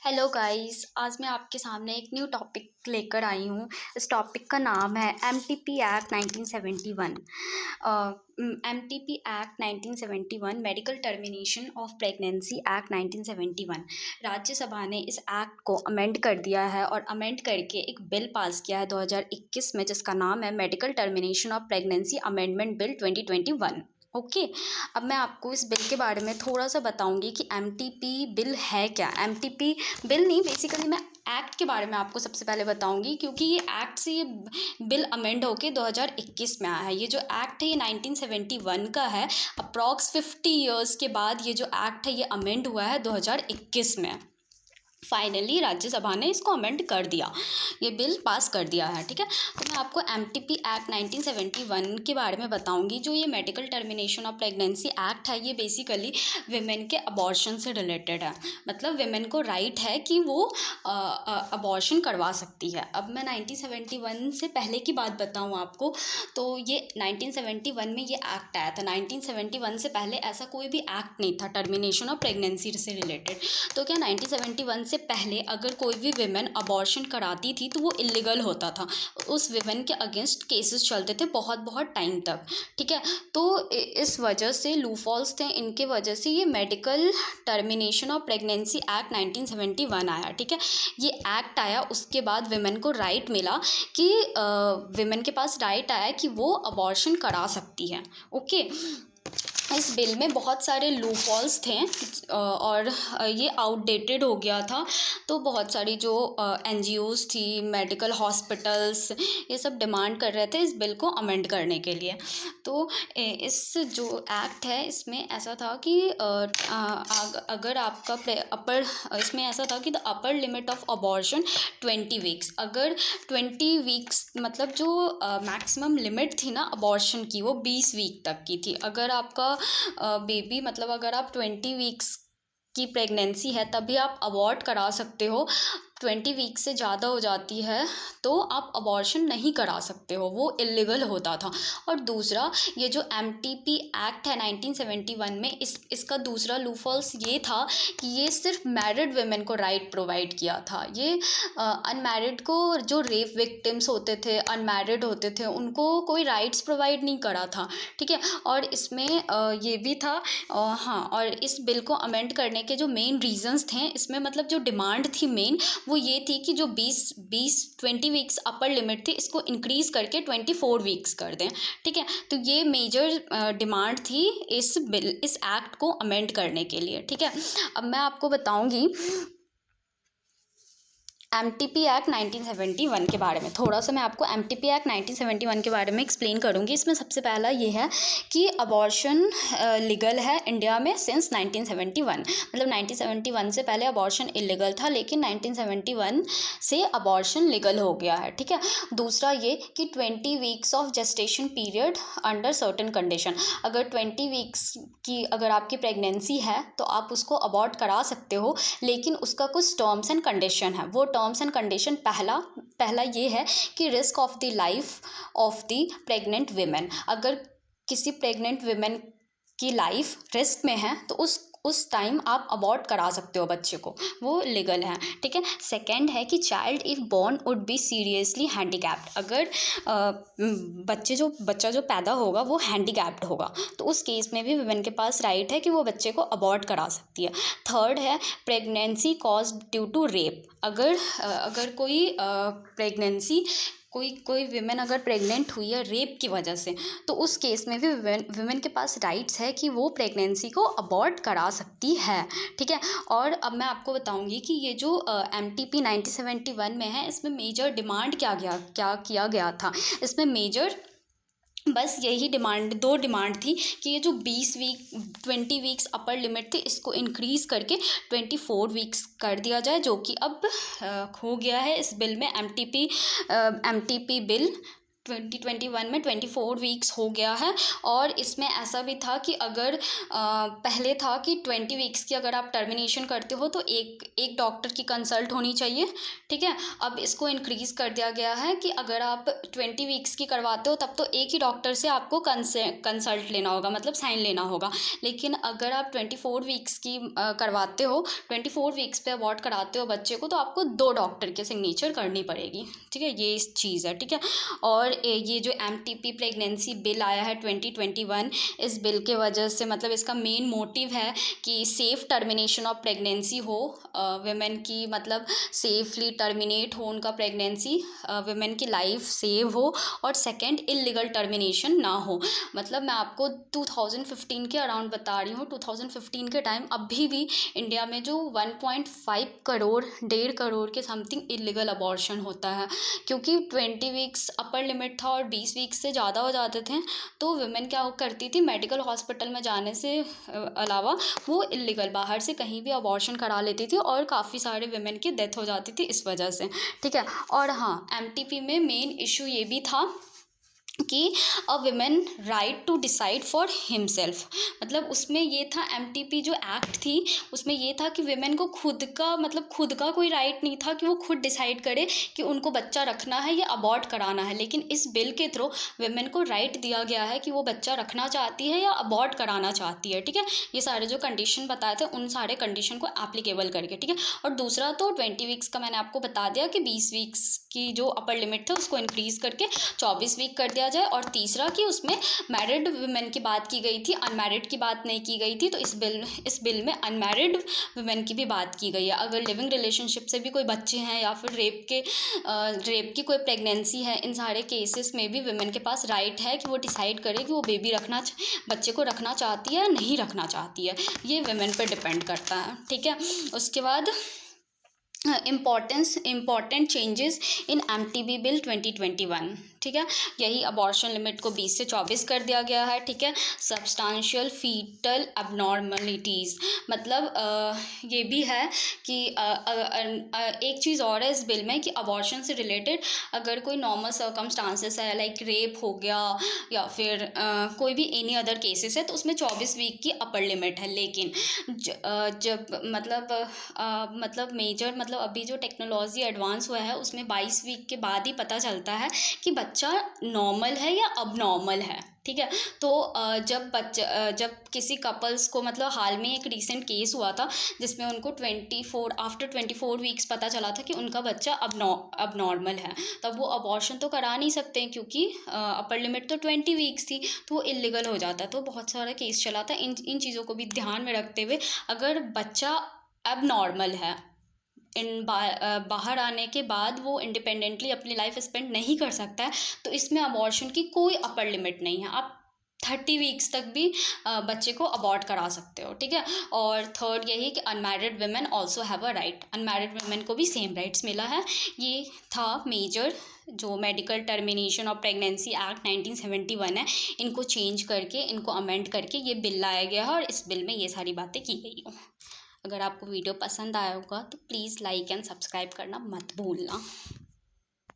Hello guys, आज मैं आपके सामने एक न्यू टॉपिक लेकर आई हूँ। इस टॉपिक का नाम है MTP act 1971। MTP act 1971 medical termination of pregnancy act 1971। Rajya Sabha ने इस एक्ट को अमेंड कर दिया है और अमेंड करके एक बिल पास किया है 2021 में, जिसका नाम है medical termination of pregnancy amendment bill 2021। Okay. अब मैं आपको इस बिल के बारे में थोड़ा सा बताऊंगी कि एमटीपी बिल है क्या। एमटीपी बिल नहीं, बेसिकली मैं एक्ट के बारे में आपको सबसे पहले बताऊंगी, क्योंकि ये एक्ट से ये बिल अमेंड होके 2021 में आया है। ये जो एक्ट है ये 1971 का है। अप्रॉक्स 50 ईयर्स के बाद ये जो एक्ट है ये अमेंड हुआ है 2021 में। फाइनली राज्यसभा ने इसको अमेंड कर दिया, ये बिल पास कर दिया है। ठीक है, तो मैं आपको एमटीपी एक्ट 1971 के बारे में बताऊंगी। जो ये medical termination of pregnancy act है ये बेसिकली विमेन के अबॉर्शन से रिलेटेड है। मतलब विमेन को राइट है कि वो अबॉर्शन करवा सकती है। अब मैं 1971 से पहले की बात बताऊं आपको, तो ये 1971 में ये एक्ट आया था। 1971 से पहले ऐसा कोई भी एक्ट नहीं था टर्मिनेशन ऑफ प्रेगनेंसी से रिलेटेड। तो क्या 1971 से पहले अगर कोई भी विमेन अबॉर्शन कराती थी तो वो इलीगल होता था। उस विमेन के अगेंस्ट केसेस चलते थे बहुत बहुत टाइम तक। ठीक है, तो इस वजह से लूफॉल्स थे, इनके वजह से ये medical termination of pregnancy act 1971 आया। ठीक है, ये एक्ट आया उसके बाद विमेन को राइट मिला कि विमेन के पास राइट आया कि वो अबॉर्शन करा सकती है। ओके। इस बिल में बहुत सारे लूपहॉल्स थे और ये आउटडेटेड हो गया था। तो बहुत सारी जो एनजीओज़ थी, मेडिकल हॉस्पिटल्स, ये सब डिमांड कर रहे थे इस बिल को अमेंड करने के लिए। तो इस जो एक्ट है इसमें ऐसा था कि अगर आपका अपर इसमें ऐसा था कि the upper limit of abortion 20 weeks. अगर 20 वीक्स मतलब जो मैक्सिमम लिमिट थी ना अबॉर्शन की, वो 20 वीक तक की थी। अगर आपका बेबी मतलब अगर आप 20 वीक्स की प्रेगनेंसी है तभी आप अबॉर्ट करा सकते हो। 20 वीक से ज़्यादा हो जाती है तो आप अबॉर्शन नहीं करा सकते हो, वो इलीगल होता था। और दूसरा, ये जो एमटीपी एक्ट है 1971 में, इसका दूसरा लूफॉल्स ये था कि ये सिर्फ मैरिड वेमेन को राइट प्रोवाइड किया था। ये अनमैरिड को, जो रेप विक्टिम्स होते थे, अनमैरिड होते थे, उनको कोई राइट्स प्रोवाइड नहीं करा था। ठीक है, और इसमें ये भी था। हाँ, और इस बिल को अमेंड करने के जो मेन रीजंस थे इसमें, मतलब जो डिमांड थी मेन, वो ये थी कि जो 20 वीक्स अपर लिमिट थी इसको इंक्रीज करके 24 वीक्स कर दें। ठीक है, तो ये मेजर डिमांड थी इस एक्ट को अमेंड करने के लिए। ठीक है, अब मैं आपको बताऊंगी एमटीपी एक्ट 1971 के बारे में। थोड़ा सा मैं आपको एमटीपी एक्ट 1971 के बारे में एक्सप्लेन करूँगी। इसमें सबसे पहला ये है कि अबॉर्शन लीगल है इंडिया में सिंस 1971। मतलब 1971 से पहले अबॉर्शन इलीगल था, लेकिन 1971 से अबॉर्शन लीगल हो गया है। ठीक है, दूसरा ये कि 20 weeks of gestation period under certain condition. अगर 20 वीक्स की अगर आपकी प्रेगनेंसी है तो आप उसको अबॉर्ट करा सकते हो, लेकिन उसका कुछ टर्म्स एंड कंडीशन है। वो टर्म्स एंड कंडीशन पहला ये है कि risk of the life of the pregnant women. अगर किसी प्रेग्नेंट विमेन की लाइफ रिस्क में है तो उस टाइम आप अबॉर्ट करा सकते हो बच्चे को, वो लीगल है। ठीक है, सेकंड है कि child if born would be seriously handicapped. अगर बच्चा जो पैदा होगा वो हैंडीकैप्ड होगा तो उस केस में भी वुमेन के पास राइट है कि वो बच्चे को अबॉर्ट करा सकती है। थर्ड है pregnancy caused due to rape. अगर कोई प्रेगनेंसी कोई विमेन अगर प्रेग्नेंट हुई है रेप की वजह से, तो उस केस में भी विमेन के पास राइट्स है कि वो प्रेगनेंसी को अबॉर्ट करा सकती है। ठीक है, और अब मैं आपको बताऊंगी कि ये जो एमटीपी 1971 में है इसमें मेजर डिमांड क्या किया गया था। इसमें मेजर बस यही दो डिमांड थी कि ये जो 20 वीक्स अपर लिमिट थी इसको इंक्रीज़ करके 24 वीक्स कर दिया जाए, जो कि अब हो गया है इस बिल में, एमटीपी बिल 2021 में 24 वीक्स हो गया है। और इसमें ऐसा भी था कि अगर पहले था कि 20 वीक्स की अगर आप टर्मिनेशन करते हो तो एक डॉक्टर की कंसल्ट होनी चाहिए, ठीक है। अब इसको इंक्रीज़ कर दिया गया है कि अगर आप 20 वीक्स की करवाते हो तब तो एक ही डॉक्टर से आपको कंसल्ट लेना होगा, मतलब साइन लेना होगा। लेकिन अगर आप 24 वीक्स की करवाते हो, 24 वीक्स पे अबॉर्ट कराते हो बच्चे को, तो आपको 2 डॉक्टर के सिग्नेचर करनी पड़ेगी, ठीक है। ये इस चीज़ है, ठीक है। और ये जो MTP प्रेगनेंसी बिल आया है 2021, इस बिल के वजह से मतलब इसका मेन मोटिव है कि सेफ़ टर्मिनेशन ऑफ प्रेगनेंसी हो, वुमेन की मतलब सेफली टर्मिनेट हो उनका प्रेगनेंसी, वुमेन की लाइफ सेव हो, और सेकंड इलीगल टर्मिनेशन ना हो। मतलब मैं आपको 2015 के अराउंड बता रही हूँ। 2015 के टाइम अभी भी इंडिया में जो 1.5 करोड़ 1.5 करोड़ के समथिंग इलीगल अबॉर्शन होता है, क्योंकि 20 वीक्स अपर लिमिट था और 20 वीक्स से ज़्यादा हो जाते थे तो वुमेन क्या करती थी, मेडिकल हॉस्पिटल में जाने से अलावा वो इलीगल बाहर से कहीं भी अबॉर्शन करा लेती थी, और काफ़ी सारे वुमेन की डेथ हो जाती थी इस वजह से, ठीक है। और हाँ, MTP में मेन इशू ये भी था कि a women right to decide for himself. मतलब उसमें ये था, MTP जो एक्ट थी उसमें ये था कि विमेन को खुद का मतलब खुद का कोई राइट नहीं था कि वो खुद डिसाइड करे कि उनको बच्चा रखना है या अबॉर्ट कराना है। लेकिन इस बिल के थ्रू विमेन को राइट दिया गया है कि वो बच्चा रखना चाहती है या अबॉर्ट कराना चाहती है, ठीक है। ये सारे जो कंडीशन बताए थे उन सारे कंडीशन को एप्लीकेबल करके, ठीक है। और दूसरा तो 20 वीक्स का मैंने आपको बता दिया कि 20 वीक्स की जो अपर लिमिट था उसको इंक्रीज़ करके 24 वीक कर दिया जाए। और तीसरा कि उसमें मैरिड वुमेन की बात की गई थी, अनमैरिड की बात नहीं की गई थी। तो इस बिल में अनमैरिड वुमेन की भी बात की गई है। अगर लिविंग रिलेशनशिप से भी कोई बच्चे हैं या फिर रेप की कोई प्रेगनेंसी है, इन सारे केसेस में भी वुमेन के पास राइट है कि वो डिसाइड करे कि वो बच्चे को रखना चाहती है या नहीं रखना चाहती है। ये वुमेन पर डिपेंड करता है, ठीक है। उसके बाद important changes in MTP bill 2021, ठीक है। यही अबॉर्शन लिमिट को 20 से 24 कर दिया गया है, ठीक है। सब्सटेंशियल फीटल एबनॉर्मलिटीज़, मतलब ये भी है कि एक चीज़ और है इस बिल में कि अबॉर्शन से रिलेटेड अगर कोई नॉर्मल सर्कमस्टांसेस है, लाइक रेप हो गया या फिर कोई भी एनी अदर केसेस है, तो उसमें 24 वीक की अपर लिमिट है। लेकिन जब मतलब मेजर मतलब अभी जो टेक्नोलॉजी एडवांस हुआ है उसमें 22 वीक के बाद ही पता चलता है कि बच्चा नॉर्मल है या अबनॉर्मल है, ठीक है। तो जब किसी कपल्स को मतलब हाल में एक रीसेंट केस हुआ था जिसमें उनको 24 वीक्स पता चला था कि उनका बच्चा अबनॉर्मल है, तब वो अबॉर्शन तो करा नहीं सकते हैं क्योंकि अपर लिमिट तो 20 वीक्स थी, तो वो इलीगल हो जाता। तो बहुत सारा केस चला था। इन चीज़ों को भी ध्यान में रखते हुए अगर बच्चा एबनॉर्मल है, बाहर आने के बाद वो इंडिपेंडेंटली अपनी लाइफ स्पेंड नहीं कर सकता है, तो इसमें अबॉर्शन की कोई अपर लिमिट नहीं है। आप 30 वीक्स तक भी बच्चे को अबॉर्ट करा सकते हो, ठीक है। और थर्ड यही कि unmarried women also have a right, unmarried women को भी सेम राइट्स मिला है। ये था मेजर जो medical termination of pregnancy act 1971 है, इनको चेंज करके, इनको अमेंड करके ये बिल लाया गया है और इस बिल में ये सारी बातें की गई हो। अगर आपको वीडियो पसंद आया होगा तो प्लीज़ लाइक एंड सब्सक्राइब करना मत भूलना।